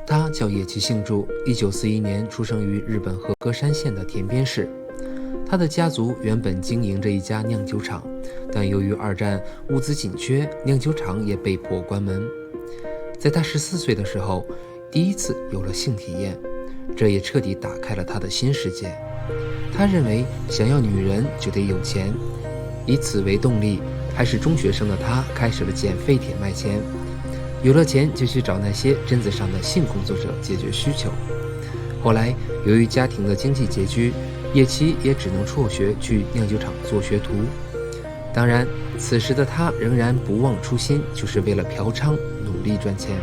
他叫野崎幸助，1941年出生于日本和歌山县的田边市。他的家族原本经营着一家酿酒厂，但由于二战物资紧缺，酿酒厂也被迫关门。在他14岁的时候，第一次有了性体验，这也彻底打开了他的新世界。他认为想要女人就得有钱，以此为动力，还是中学生的他开始了捡废铁卖钱。有了钱就去找那些镇子上的性工作者解决需求。后来由于家庭的经济拮据，野崎也只能辍学去酿酒厂做学徒。当然此时的他仍然不忘初心，就是为了嫖娼努力赚钱。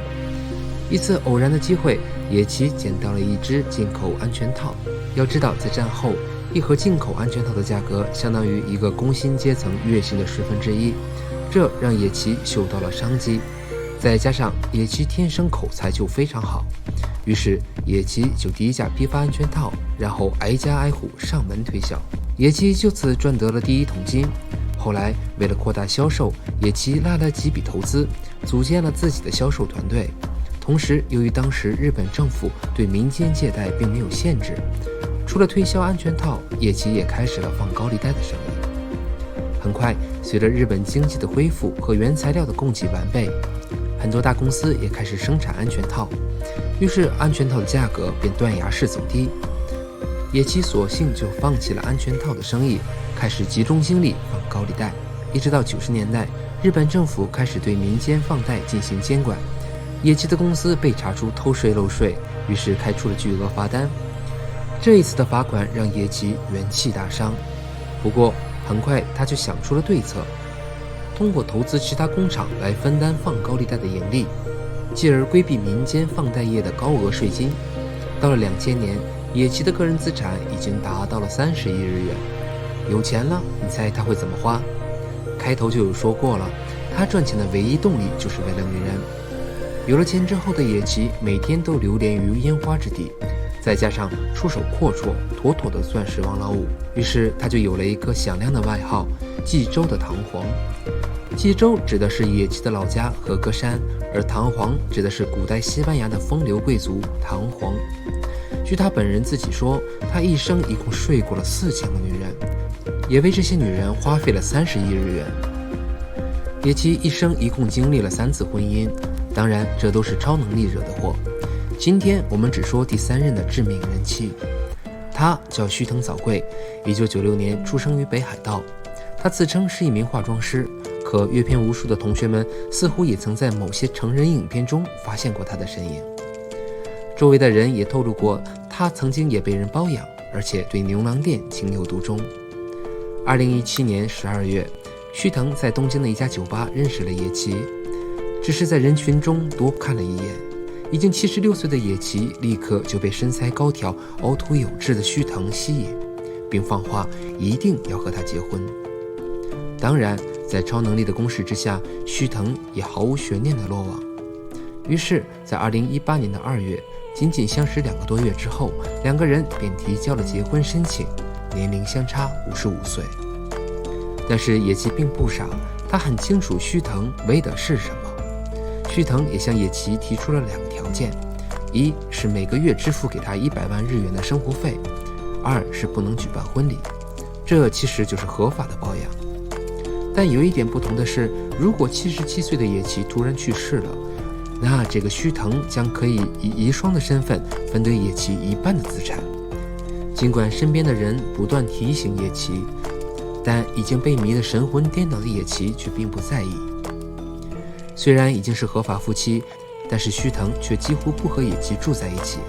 一次偶然的机会，野崎捡到了一只进口安全套。要知道在战后，一盒进口安全套的价格相当于一个工薪阶层月薪的1/10，这让野崎嗅到了商机。再加上野崎天生口才就非常好，于是野崎就低价批发安全套，然后挨家挨户上门推销。野崎就此赚得了第一桶金。后来为了扩大销售，野崎拉了几笔投资，组建了自己的销售团队。同时由于当时日本政府对民间借贷并没有限制，除了推销安全套，野崎也开始了放高利贷的生意。很快随着日本经济的恢复和原材料的供给完备，很多大公司也开始生产安全套，于是安全套的价格便断崖式走低。野崎索性就放弃了安全套的生意，开始集中精力放高利贷。一直到90年代，日本政府开始对民间放贷进行监管，野崎的公司被查出偷税漏税，于是开出了巨额罚单。这一次的罚款让野崎元气大伤，不过很快他就想出了对策，通过投资其他工厂来分担放高利贷的盈利，继而规避民间放贷业的高额税金。到了2000年，野崎的个人资产已经达到了30亿日元。有钱了，你猜他会怎么花？开头就有说过了，他赚钱的唯一动力就是为了女人。有了钱之后的野崎每天都流连于烟花之地，再加上出手阔绰，妥妥的钻石王老五，于是他就有了一个响亮的外号——济州的唐璜。济州指的是野崎的老家和歌山，而唐璜指的是古代西班牙的风流贵族唐璜。据他本人自己说，他一生一共睡过了4000个女人，也为这些女人花费了30亿日元。野崎一生一共经历了3次婚姻，当然这都是超能力惹的祸。今天我们只说第3任的致命人妻，她叫须藤早贵，1996年出生于北海道。她自称是一名化妆师，可阅片无数的同学们似乎也曾在某些成人影片中发现过她的身影。周围的人也透露过，她曾经也被人包养，而且对牛郎店情有独钟。2017年12月，须藤在东京的一家酒吧认识了野崎，只是在人群中多看了一眼，已经76岁的野崎立刻就被身材高挑、凹凸有致的须藤吸引，并放话一定要和他结婚。当然，在超能力的攻势之下，须藤也毫无悬念地落网。于是，在2018年的2月，仅仅相识2个多月之后，两个人便提交了结婚申请，年龄相差55岁。但是野崎并不傻，他很清楚须藤为的是什么。须藤也向野崎提出了2个条件：一是每个月支付给他100万日元的生活费；2是不能举办婚礼。这其实就是合法的包养。但有一点不同的是，如果77岁的野崎突然去世了，那这个须藤将可以以遗孀的身份分得野崎一半的资产。尽管身边的人不断提醒野崎，但已经被迷得神魂颠倒的野崎却并不在意。虽然已经是合法夫妻，但是须藤却几乎不和野崎住在一起，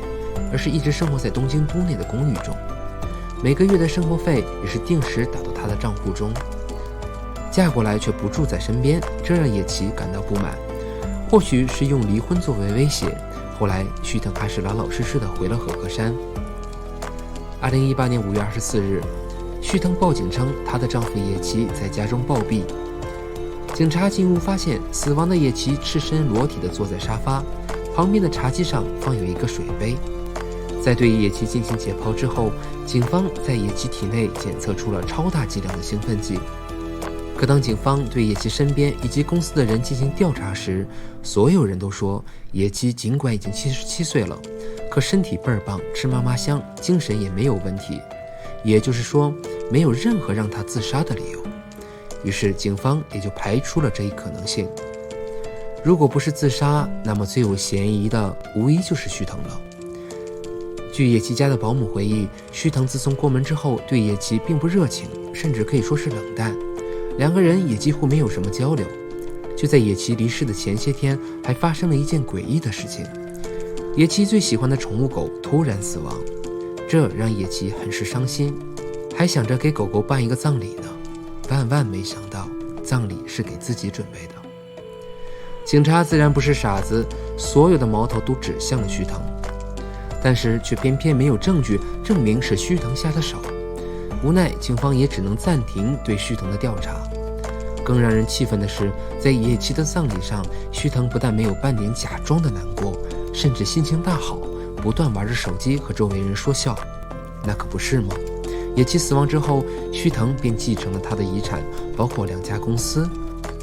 而是一直生活在东京都内的公寓中，每个月的生活费也是定时打到他的账户中。嫁过来却不住在身边，这让野崎感到不满。或许是用离婚作为威胁，后来须藤还是老老实实的回了和歌山。2018年5月24日，须藤报警称她的丈夫野崎在家中暴毙。警察进屋发现死亡的野崎赤身裸体地坐在沙发，旁边的茶几上放有一个水杯。在对野崎进行解剖之后，警方在野崎体内检测出了超大剂量的兴奋剂。可当警方对野崎身边以及公司的人进行调查时，所有人都说野崎尽管已经77岁了，可身体倍儿棒，吃嘛嘛香，精神也没有问题，也就是说没有任何让他自杀的理由。于是警方也就排除了这一可能性。如果不是自杀，那么最有嫌疑的无疑就是须藤了。据野崎家的保姆回忆，须藤自从过门之后对野崎并不热情，甚至可以说是冷淡，两个人也几乎没有什么交流。就在野崎离世的前些天，还发生了一件诡异的事情，野崎最喜欢的宠物狗突然死亡，这让野崎很是伤心，还想着给狗狗办一个葬礼呢，万万没想到葬礼是给自己准备的。警察自然不是傻子，所有的矛头都指向了须藤，但是却偏偏没有证据证明是须藤下的手。无奈警方也只能暂停对须藤的调查。更让人气愤的是，在野崎的葬礼上，须藤不但没有半点假装的难过，甚至心情大好，不断玩着手机和周围人说笑。那可不是吗？野崎死亡之后，须藤便继承了他的遗产，包括2家公司，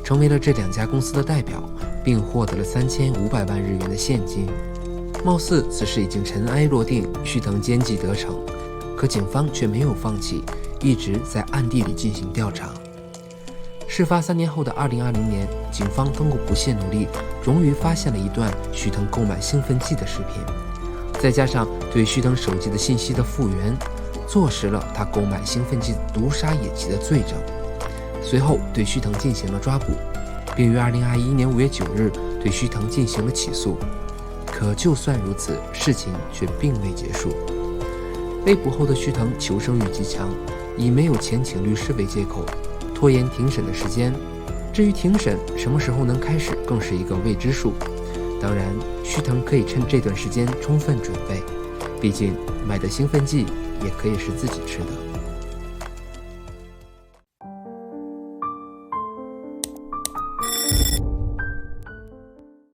成为了这2家公司的代表，并获得了3500万日元的现金。貌似此事已经尘埃落定，须藤奸计得逞，可警方却没有放弃，一直在暗地里进行调查。事发3年后的2020年，警方通过不懈努力，终于发现了一段须藤购买兴奋剂的视频，再加上对须藤手机的信息的复原，坐实了他购买兴奋剂毒杀野崎的罪证。随后对须藤进行了抓捕，并于2021年5月9日对须藤进行了起诉。可就算如此，事情却并未结束。被捕后的须藤求生欲极强，以没有钱请律师为借口，拖延庭审的时间。至于庭审什么时候能开始，更是一个未知数。当然，须藤可以趁这段时间充分准备，毕竟买的兴奋剂也可以是自己吃的。